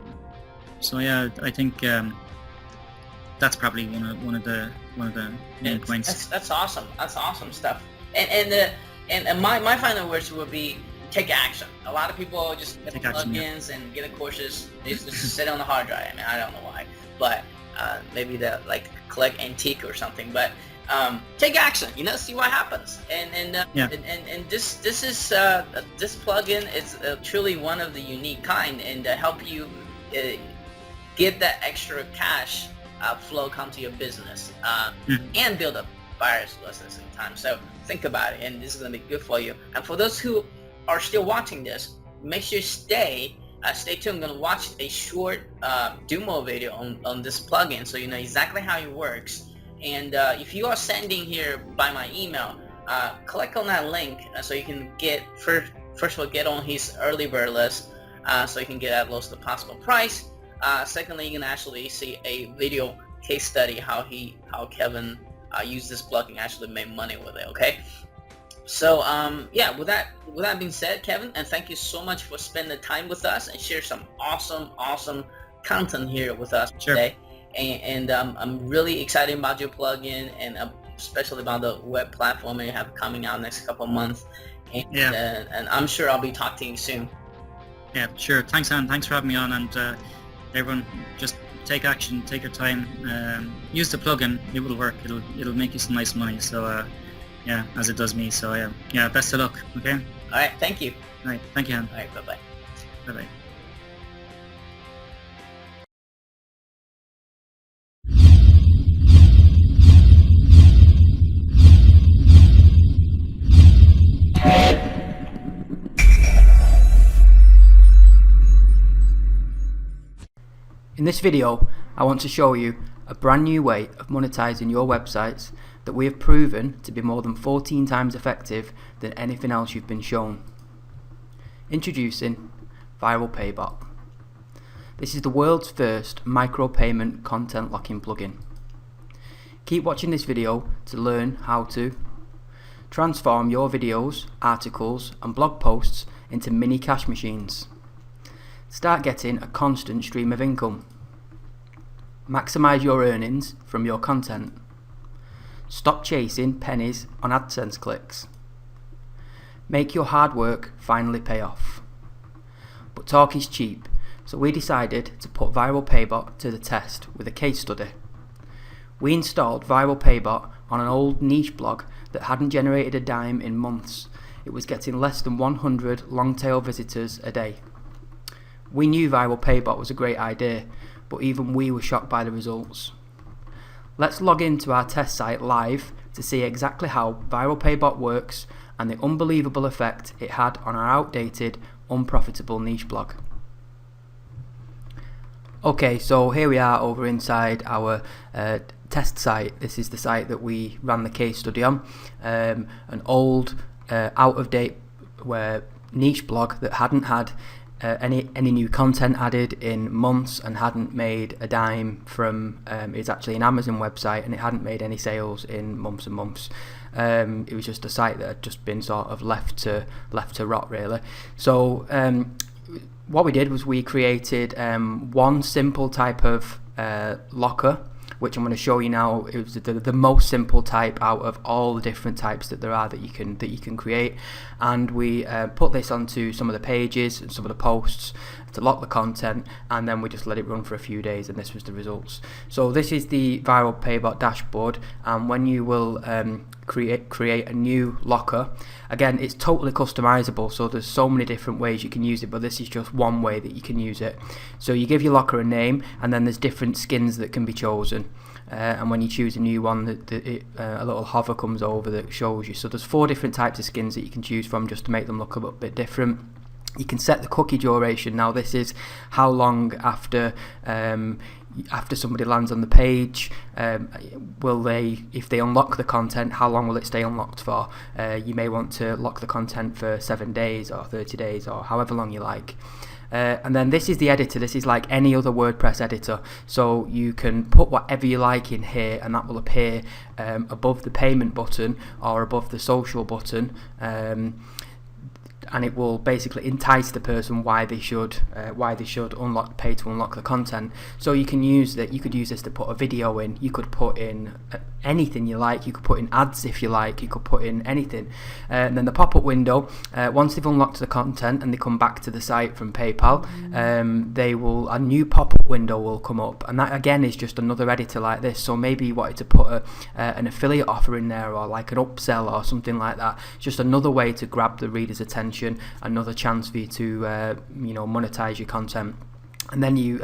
So yeah, I think that's probably one of the main points. That's awesome. That's awesome stuff. And my final words would be take action. A lot of people just get plugins and get the courses. They just sit on the hard drive. I mean, I don't know why, but maybe they like collect antique or something. But take action. See what happens. And this is this plugin is truly one of the unique kind, and to help you get that extra cash flow come to your business and build up buyers list at the same time. So think about it, and this is going to be good for you. And for those who are still watching this, make sure you stay tuned. I'm going to watch a short demo video on this plugin, so you know exactly how it works. And if you are sending here by my email, click on that link so you can get first of all get on his early bird list, so you can get at lowest possible price. Secondly, you can actually see a video case study how Kevin used this plugin, actually made money with it. Okay, so yeah, with that being said, Kevin, and thank you so much for spending time with us and share some awesome content here with us today. And I'm really excited about your plugin, and especially about the web platform that you have coming out next couple of months. And I'm sure I'll be talking to you soon. Yeah, sure. Thanks, Anne. Thanks for having me on. And everyone, just take action, take your time, use the plugin. It will work. It'll make you some nice money. So yeah, as it does me. So yeah, best of luck. Okay. All right. Thank you. All right. Thank you, Anne. All right. Bye-bye. Bye-bye. In this video, I want to show you a brand new way of monetizing your websites that we have proven to be more than 14 times effective than anything else you've been shown. Introducing Viral Paybot. This is the world's first micropayment content locking plugin. Keep watching this video to learn how to transform your videos, articles and blog posts into mini cash machines. Start getting a constant stream of income. Maximize your earnings from your content. Stop chasing pennies on AdSense clicks. Make your hard work finally pay off. But talk is cheap, so we decided to put Viral Paybot to the test with a case study. We installed Viral Paybot on an old niche blog that hadn't generated a dime in months. It was getting less than 100 long-tail visitors a day. We knew Viral Paybot was a great idea, but even we were shocked by the results. Let's log into our test site live to see exactly how Viral Paybot works and the unbelievable effect it had on our outdated, unprofitable niche blog. Okay, so here we are over inside our test site. This is the site that we ran the case study on. An old, out-of-date niche blog that hadn't had any new content added in months and hadn't made a dime from it's actually an Amazon website, and it hadn't made any sales in months and months. It was just a site that had just been sort of left to rot, really. So what we did was we created one simple type of locker, which I'm going to show you now. It was the most simple type out of all the different types that there are that you can create, and we put this onto some of the pages and some of the posts to lock the content, and then we just let it run for a few days, and this was the results. So this is the Viral Paybot dashboard, and when you will create a new locker, again, it's totally customizable, so there's so many different ways you can use it, but this is just one way that you can use it. So you give your locker a name, and then there's different skins that can be chosen, and when you choose a new one, a little hover comes over that shows you. So there's 4 different types of skins that you can choose from, just to make them look a little bit different. You can set the cookie duration. Now this is how long after after somebody lands on the page, if they unlock the content, how long will it stay unlocked for? You may want to lock the content for 7 days or 30 days or however long you like. And then this is the editor. This is like any other WordPress editor, so you can put whatever you like in here, and that will appear above the payment button or above the social button, and it will basically entice the person why they should pay to unlock the content. So you can use that. You could use this to put a video in. You could put in anything you like. You could put in ads if you like. You could put in anything. And then the pop-up window, once they've unlocked the content and they come back to the site from PayPal, a new pop-up window will come up, and that again is just another editor like this. So maybe you wanted to put an affiliate offer in there, or like an upsell or something like that. Just another way to grab the reader's attention, another chance for you to monetize your content. And then you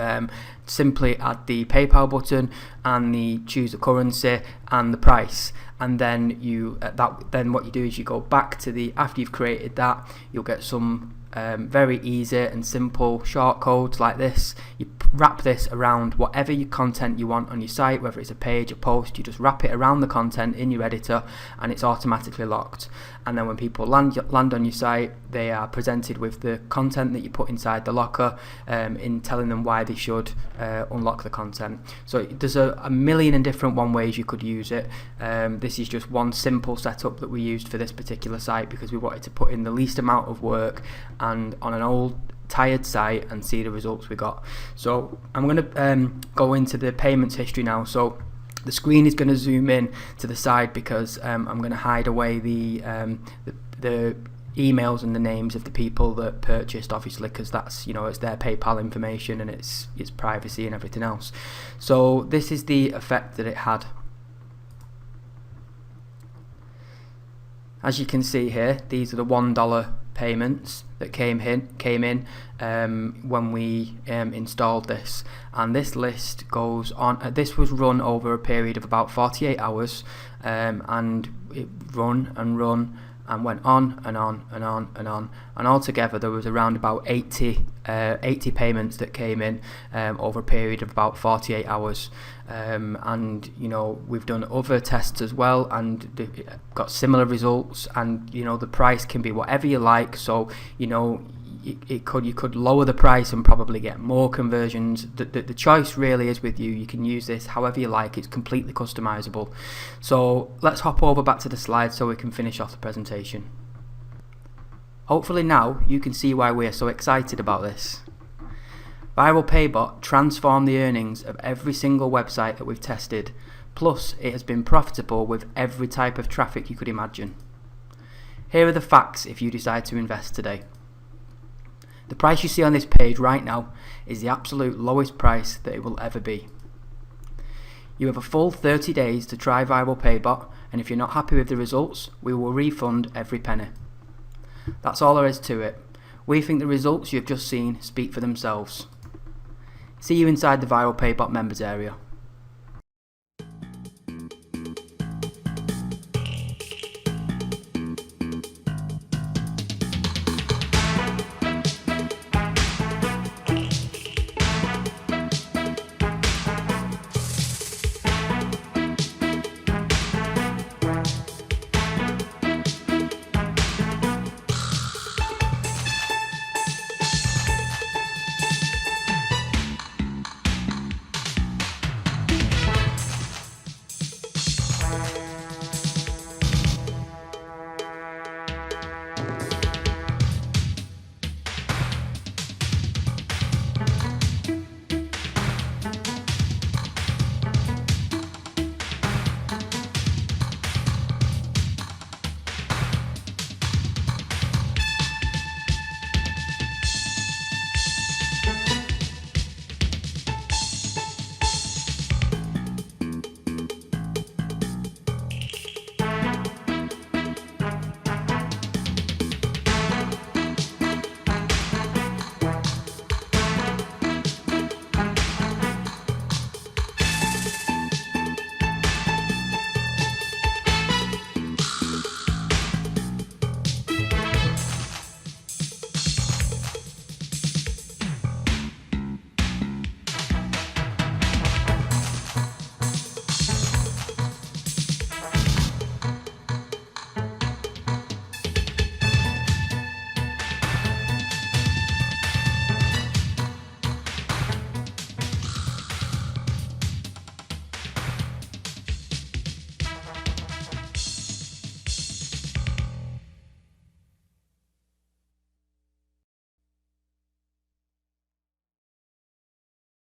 simply add the PayPal button and choose the currency and the price, and then then what you do is you go back to after you've created that, you'll get some very easy and simple short codes like this. You wrap this around whatever your content you want on your site, whether it's a page, a post. You just wrap it around the content in your editor, and it's automatically locked. And then when people land on your site, they are presented with the content that you put inside the locker, in telling them why they should unlock the content. So there's a million and different ways you could use it. This is just one simple setup that we used for this particular site because we wanted to put in the least amount of work and on an old tired site and see the results we got. So I'm going to go into the payments history now. So the screen is going to zoom in to the side because I'm going to hide away the emails and the names of the people that purchased, obviously, because that's, it's their PayPal information and it's privacy and everything else. So this is the effect that it had. As you can see here, these are the $1 payments that came in when we installed this, and this list goes on. This was run over a period of about 48 hours, and it run and went on and on and on and on, and altogether there was around about 80 payments that came in over a period of about 48 hours. And we've done other tests as well and got similar results, and the price can be whatever you like. So you could lower the price and probably get more conversions. The choice really is with you. You can use this however you like. It's completely customizable. So let's hop over back to the slides so we can finish off the presentation. Hopefully now you can see why we are so excited about this. Viral Paybot transformed the earnings of every single website that we've tested, plus it has been profitable with every type of traffic you could imagine. Here are the facts if you decide to invest today. The price you see on this page right now is the absolute lowest price that it will ever be. You have a full 30 days to try Viral Paybot, and if you're not happy with the results, we will refund every penny. That's all there is to it. We think the results you've just seen speak for themselves. See you inside the Viral Paybot members area.